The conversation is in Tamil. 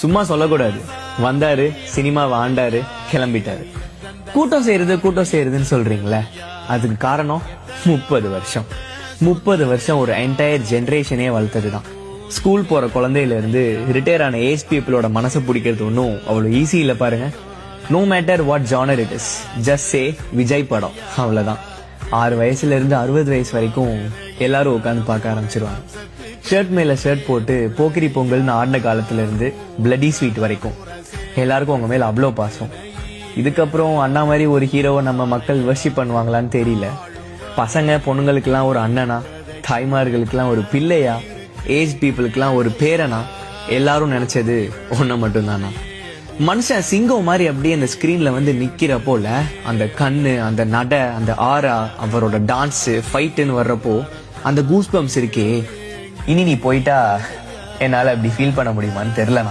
சும்மா சொல்லக்கூடாது. வந்தாரு, சினிமாவை ஆண்டாரு, கிளம்பிட்டாரு. கூட்டம் செய்யறதுன்னு சொல்றீங்களே, அதுக்கு காரணம் 30 வருஷம். 30 வருஷம் ஒரு என்டையர் ஜெனரேஷனே வளர்த்ததுதான். ஸ்கூல் போற குழந்தையில இருந்து ரிட்டையர் ஆன ஏஜ் பீப்புளோட மனசை பிடிக்கிறது ஒன்றும் அவ்வளவு ஈஸி இல்ல பாருங்க. No matter what genre it is, just say Vijay படம், அவ்வளவுதான். 6 வயசுல இருந்து 60 வயசு வரைக்கும் எல்லாரும் உட்காந்து பார்க்க ஆரம்பிச்சிருவாங்க. ஷர்ட் மேல ஷர்ட் போட்டு போக்கிரி பொங்கல்னு ஆடின காலத்துல இருந்து பிளடி ஸ்வீட் வரைக்கும் எல்லாருக்கும் உங்க மேல அவ்வளோ பாசம். இதுக்கப்புறம் அண்ணா மாதிரி ஒரு ஹீரோவை நம்ம மக்கள் வர்ஷிப் பண்ணுவாங்களான்னு தெரியல. பசங்க பொண்ணுங்களுக்கெல்லாம் ஒரு அண்ணனா, தாய்மார்களுக்கெல்லாம் ஒரு பிள்ளையா, ஏஜ் பீப்புளுக்கெல்லாம் ஒரு பேரனா, எல்லாரும் நினைச்சது ஒன்ன மட்டும் தானா. மனுஷன் சிங்கம் மாதிரி அப்படியே அந்த ஸ்கிரீன்ல வந்து நிக்கிற போல அந்த கண்ணு, அந்த நட, அந்த ஆரா, அவரோட டான்ஸ், ஃபைட்டுன்னு வர்றப்போ அந்த கூஸ் பம்ப்ஸ் இருக்கே, இனி நீ போயிட்டா என்னால அப்படி ஃபீல் பண்ண முடியுமான்னு தெரியலண்ணா.